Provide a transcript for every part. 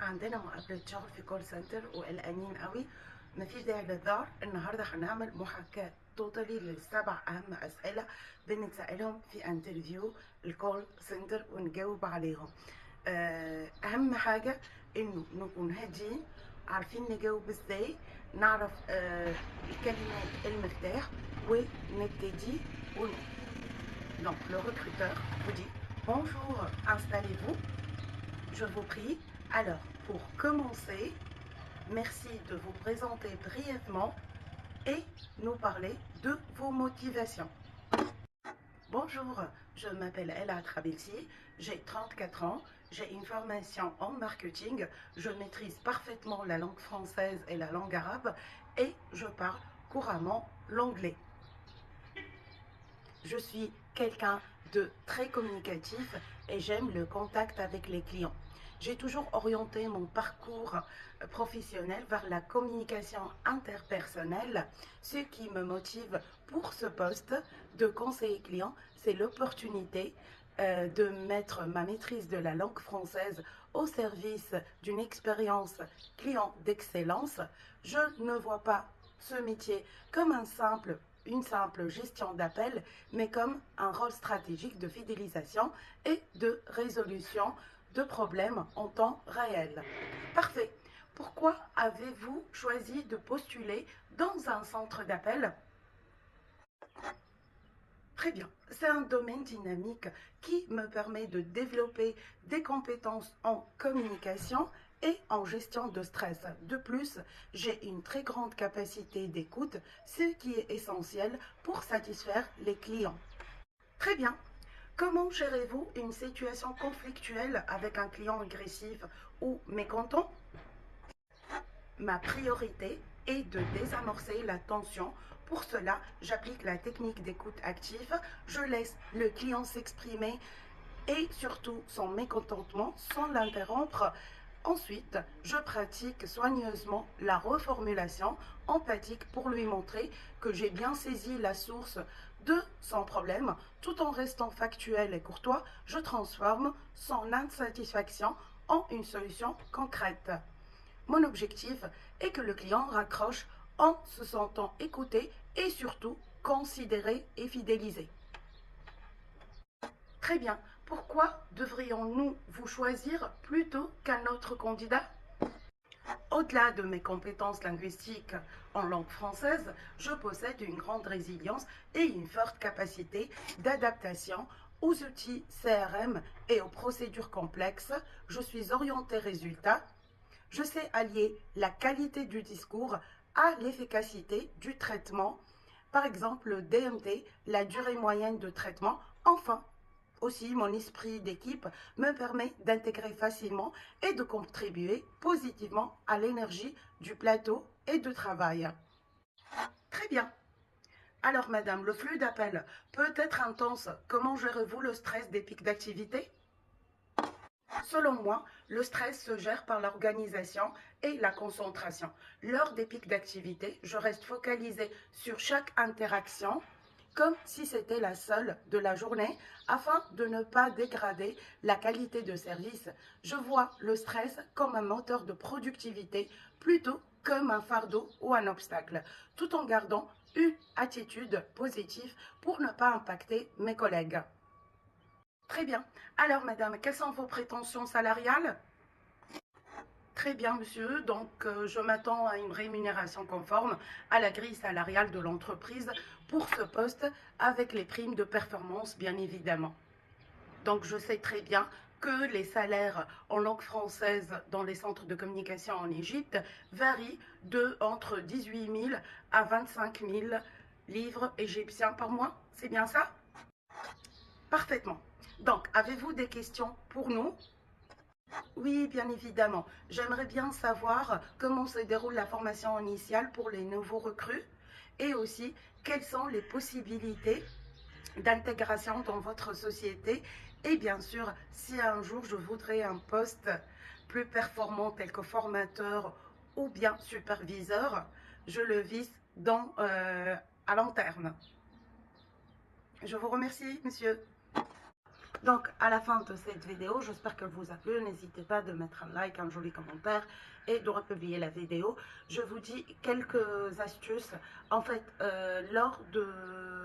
عندنا مقابلة شغل في كول سنتر وقلقانين قوي. مفيش داعي للذعر. النهارده هنعمل محاكاة توتالي للسبع أهم أسئلة بنتسألهم في انترفيو الكول سنتر ونجاوب عليهم. أهم حاجة إنه نكون هاديين، عارفين نجاوب إزاي، نعرف الكلمات المفتاح ونبتدي ونقول. Donc le recruteur vous dit bonjour, installez-vous, je vous prie. Alors, pour commencer, merci de vous présenter brièvement et nous parler de vos motivations. Bonjour, je m'appelle Ella Trabelsi, j'ai 34 ans, j'ai une formation en marketing, je maîtrise parfaitement la langue française et la langue arabe et je parle couramment l'anglais. Je suis quelqu'un de très communicatif et j'aime le contact avec les clients. J'ai toujours orienté mon parcours professionnel vers la communication interpersonnelle. Ce qui me motive pour ce poste de conseiller client, c'est l'opportunité de mettre ma maîtrise de la langue française au service d'une expérience client d'excellence. Je ne vois pas ce métier comme une simple gestion d'appel, mais comme un rôle stratégique de fidélisation et de résolution de problèmes en temps réel. Parfait. Pourquoi avez-vous choisi de postuler dans un centre d'appel? Très bien. C'est un domaine dynamique qui me permet de développer des compétences en communication et en gestion de stress. De plus, j'ai une très grande capacité d'écoute, ce qui est essentiel pour satisfaire les clients. Très bien. Comment gérez-vous une situation conflictuelle avec un client agressif ou mécontent? Ma priorité est de désamorcer la tension. Pour cela, j'applique la technique d'écoute active. Je laisse le client s'exprimer et surtout son mécontentement sans l'interrompre. Ensuite, je pratique soigneusement la reformulation empathique pour lui montrer que j'ai bien saisi la source de son problème. Tout en restant factuel et courtois, je transforme son insatisfaction en une solution concrète. Mon objectif est que le client raccroche en se sentant écouté et surtout considéré et fidélisé. Très bien. Pourquoi devrions-nous vous choisir plutôt qu'un autre candidat? Au-delà de mes compétences linguistiques en langue française, je possède une grande résilience et une forte capacité d'adaptation aux outils CRM et aux procédures complexes. Je suis orientée résultat. Je sais allier la qualité du discours à l'efficacité du traitement. Par exemple, le DMT, la durée moyenne de traitement. Enfin, aussi, mon esprit d'équipe me permet d'intégrer facilement et de contribuer positivement à l'énergie du plateau et de travail. Très bien. Alors, madame, le flux d'appels peut être intense. Comment gérez-vous le stress des pics d'activité? Selon moi, le stress se gère par l'organisation et la concentration. Lors des pics d'activité, je reste focalisée sur chaque interaction comme si c'était la seule de la journée afin de ne pas dégrader la qualité de service. Je vois le stress comme un moteur de productivité plutôt comme un fardeau ou un obstacle, tout en gardant une attitude positive pour ne pas impacter mes collègues. Très bien. Alors, madame, quelles sont vos prétentions salariales? Très bien, monsieur. Donc, je m'attends à une rémunération conforme à la grille salariale de l'entreprise pour ce poste, avec les primes de performance, bien évidemment. Donc, je sais très bien que les salaires en langue française dans les centres de communication en Égypte varient entre 18 000 à 25 000 livres égyptiens par mois. C'est bien ça? Parfaitement. Donc, avez-vous des questions pour nous? Oui, bien évidemment. J'aimerais bien savoir comment se déroule la formation initiale pour les nouveaux recrues et aussi quelles sont les possibilités d'intégration dans votre société et bien sûr, si un jour je voudrais un poste plus performant tel que formateur ou bien superviseur, je le vise à long terme. Je vous remercie, monsieur. Donc, à la fin de cette vidéo, j'espère qu'elle vous a plu. N'hésitez pas de mettre un like, un joli commentaire et de republier la vidéo. Je vous dis quelques astuces. En fait, lors de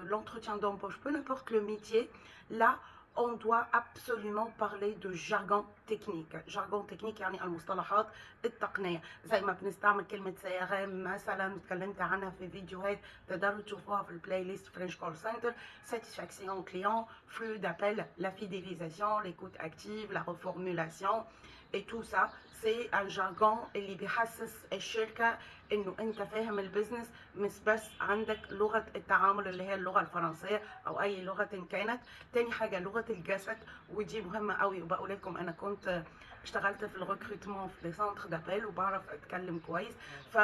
l'entretien d'embauche, peu importe le métier, là, on doit absolument parler de jargon technique. Jargon technique يعني المصطلحات التقنية. زي ما بنستعمل كلمة CRM مثلا اتكلمت عنها في فيديوهات تقدروا تشوفوها في البلاي ليست فرنش كول سنتر. Satisfaction client, flux d'appel, la fidélisation, l'écoute active, la reformulation et tout ça. C'est un jargon اللي بيحسس الشركة انه انت فاهم البيزنس، مش بس عندك لغة التعامل اللي هي اللغة الفرنسية او اي لغة كانت. تاني حاجة لغة الجسد، ودي مهمة قوي. وبقول لكم انا كنت اشتغلت في الريكروتمون في سنتر دابيل وبعرف اتكلم كويس. ف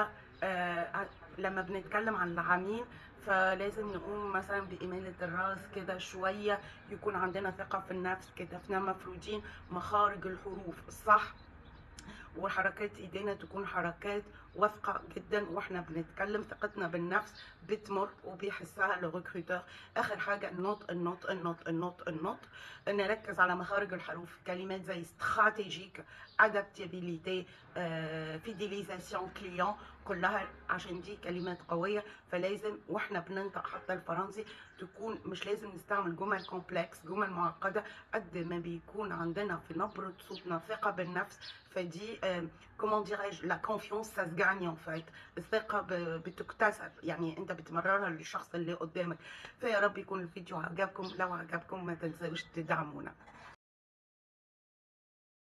لما بنتكلم عن العميل فلازم نقوم مثلا بإمالة الراس كده شوية، يكون عندنا ثقة في النفس، كتفنا مفرودين، مخارج الحروف الصح، وحركات ايدينا تكون حركات واثقه جدا واحنا بنتكلم. ثقتنا بالنفس بتمر وبيحسها الريكروتور. اخر حاجه النطق. نركز على مخارج الحروف. كلمات زي استراتيجيك، ادابتابيليتي، فيديليزاسيون كليون، كلها عشان دي كلمات قويه. فلازم واحنا بننطق حتى الفرنسي تكون مش لازم نستعمل جمل كومبلكس، جمل معقده، قد ما بيكون عندنا في نبره صوتنا ثقه بالنفس. فدي كومون ديراج لا كونفيونس سا سغاني ان فايت. الثقه بتكتسب، يعني انت بتمررها للشخص اللي قدامك. فيا رب يكون الفيديو عجبكم. لو عجبكم ما تنسوش تدعمونا.